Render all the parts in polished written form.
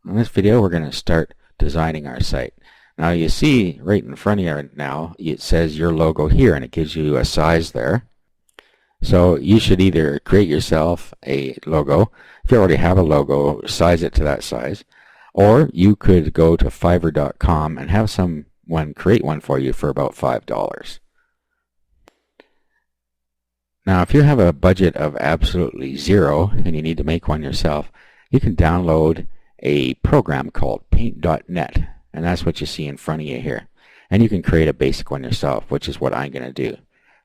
In this video, we're going to start designing our site. Now you see right in front of you now, it says your logo here, and it gives you a size there. So you should either create yourself a logo. If you already have a logo, size it to that size. Or you could go to Fiverr.com and have someone create one for you for about $5. Now if you have a budget of absolutely zero and you need to make one yourself, you can download a program called Paint.net, and that's what you see in front of you here. And you can create a basic one yourself, which is what I'm going to do.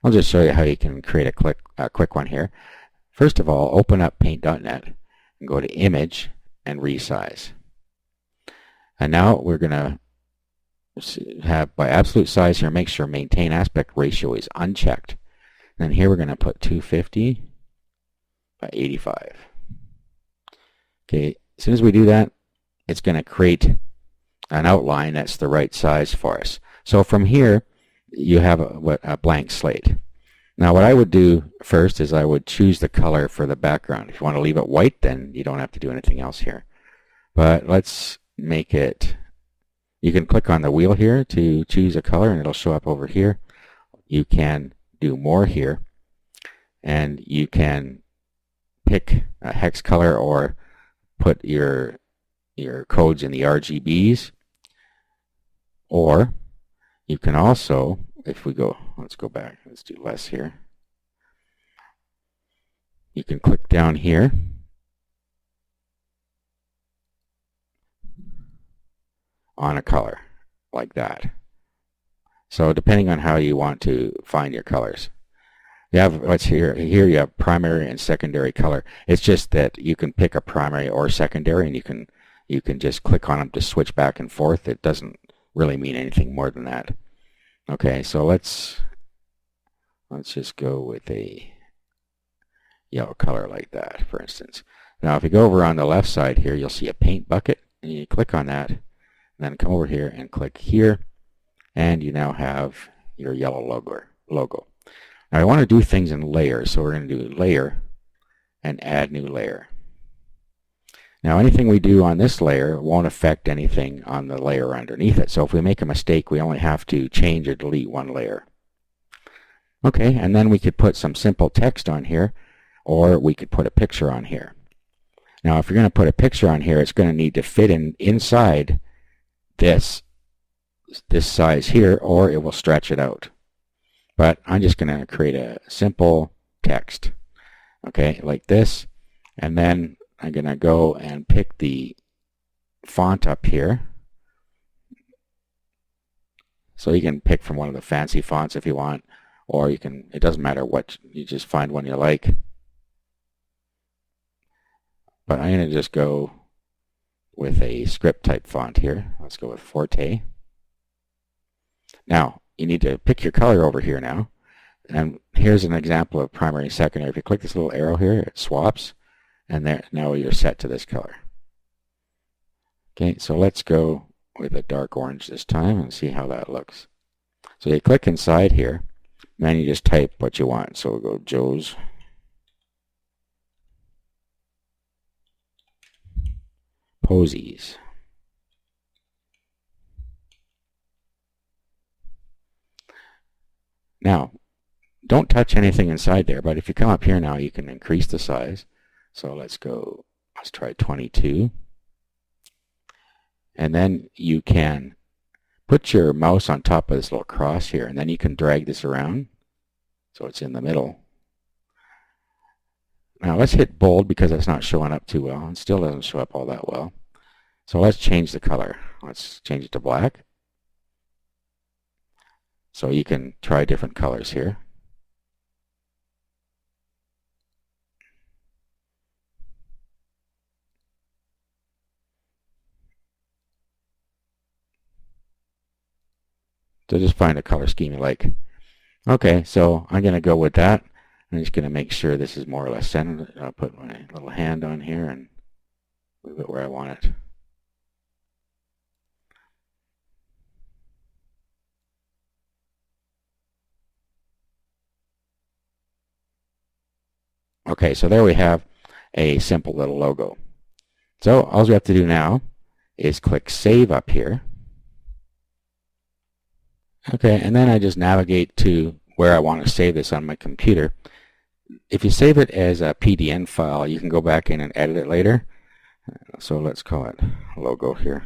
I'll just show you how you can create a quick one here. First of all, open up Paint.net and go to Image and Resize. And now we're going to have by absolute size here, make sure Maintain Aspect Ratio is unchecked. And here we're going to put 250 by 85. Okay, as soon as we do that, it's going to create an outline that's the right size for us. So from here, you have a blank slate. Now what I would do first is I would choose the color for the background. If you want to leave it white, then you don't have to do anything else here. But let's make it, you can click on the wheel here to choose a color and it'll show up over here. You can do more here, and you can pick a hex color or put your codes in the RGBs, or you can also, if we go, let's go back, let's do less here. You can click down here on a color like that. So depending on how you want to find your colors. You have what's here you have primary and secondary color. It's just that you can pick a primary or secondary, and you can just click on them to switch back and forth. It doesn't really mean anything more than that. Okay, so let's just go with a yellow color like that, for instance. Now if you go over on the left side here, you'll see a paint bucket, and you click on that, and then come over here and click here, and you now have your yellow logo. Now I want to do things in layers, so we're going to do layer and add new layer. Now anything we do on this layer won't affect anything on the layer underneath it. So if we make a mistake, we only have to change or delete one layer. Okay, and then we could put some simple text on here, or we could put a picture on here. Now if you're going to put a picture on here, it's going to need to fit inside this size here, or it will stretch it out. But I'm just going to create a simple text, okay, like this, and then I'm going to go and pick the font up here. So you can pick from one of the fancy fonts if you want, or you can, it doesn't matter what, you just find one you like. But I'm going to just go with a script type font here. Let's go with Forte. Now you need to pick your color over here now, and here's an example of primary and secondary. If you click this little arrow here, it swaps, and there, now you're set to this color. Okay, so let's go with a dark orange this time and see how that looks. So you click inside here, and then you just type what you want. So we'll go Joe's Posies. Now, don't touch anything inside there, but if you come up here now, you can increase the size. So let's try 22. And then you can put your mouse on top of this little cross here, and then you can drag this around so it's in the middle. Now let's hit bold because it's not showing up too well. It still doesn't show up all that well. So let's change the color. Let's change it to black. So you can try different colors here. So just find a color scheme you like. Okay, so I'm going to go with that. I'm just going to make sure this is more or less centered. I'll put my little hand on here and move it where I want it. Okay, so there we have a simple little logo. So all we have to do now is click Save up here. Okay, and then I just navigate to where I want to save this on my computer. If you save it as a PDN file, you can go back in and edit it later. So let's call it logo here.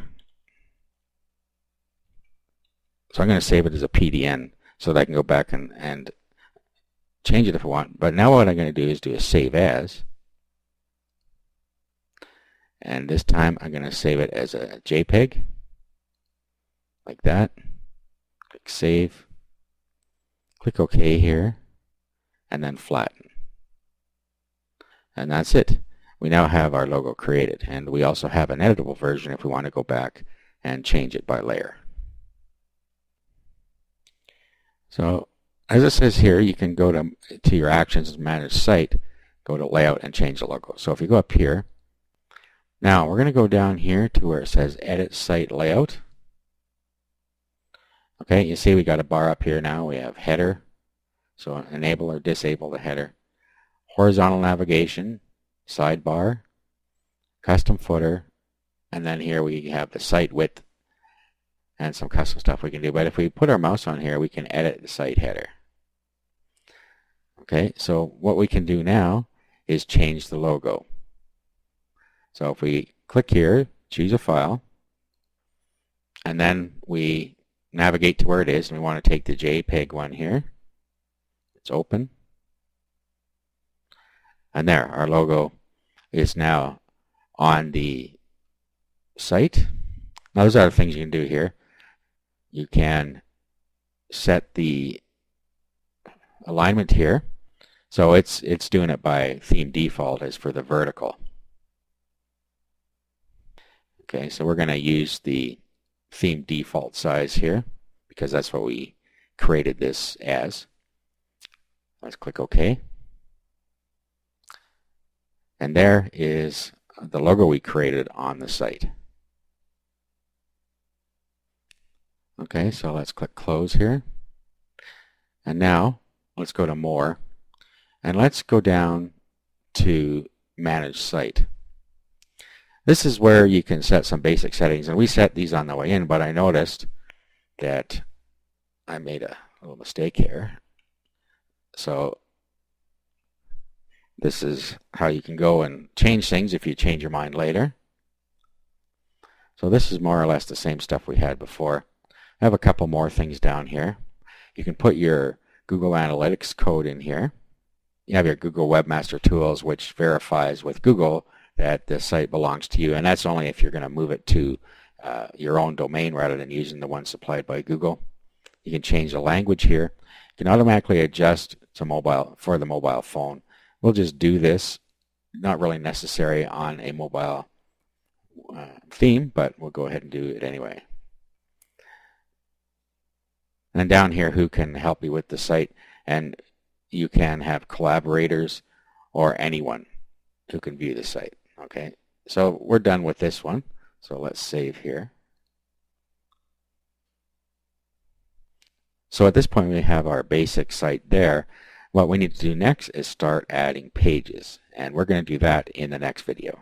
So I'm going to save it as a PDN so that I can go back and change it if I want. But now what I'm going to do is do a save as. And this time I'm going to save it as a JPEG, like that. Click Save, click OK here, and then flatten. And that's it. We now have our logo created, and we also have an editable version if we want to go back and change it by layer. So as it says here, you can go to your Actions and Manage Site, go to Layout, and change the logo. So if you go up here, now we're going to go down here to where it says Edit Site Layout. Okay, you see we got a bar up here now. We have header, so enable or disable the header. Horizontal navigation, sidebar, custom footer, and then here we have the site width and some custom stuff we can do. But if we put our mouse on here, we can edit the site header. Okay, so what we can do now is change the logo. So if we click here, choose a file, and then we navigate to where it is, and we want to take the JPEG one here. It's open. And there, our logo is now on the site. Now there's other things you can do here. You can set the alignment here. So it's doing it by theme default as for the vertical. Okay, so we're going to use the theme default size here because that's what we created this as. Let's click OK. And there is the logo we created on the site. Okay, so let's click Close here. And now let's go to More. And let's go down to Manage Site. This is where you can set some basic settings, and we set these on the way in, but I noticed that I made a little mistake here. So this is how you can go and change things if you change your mind later. So this is more or less the same stuff we had before. I have a couple more things down here. You can put your Google Analytics code in here. You have your Google Webmaster Tools, which verifies with Google that the site belongs to you, and that's only if you're going to move it to your own domain rather than using the one supplied by Google. You can change the language here. You can automatically adjust to mobile for the mobile phone. We'll just do this, not really necessary on a mobile theme, but we'll go ahead and do it anyway. And then down here, who can help you with the site, and you can have collaborators or anyone who can view the site. Okay, so we're done with this one. So let's save here. So at this point we have our basic site there. What we need to do next is start adding pages, and we're going to do that in the next video.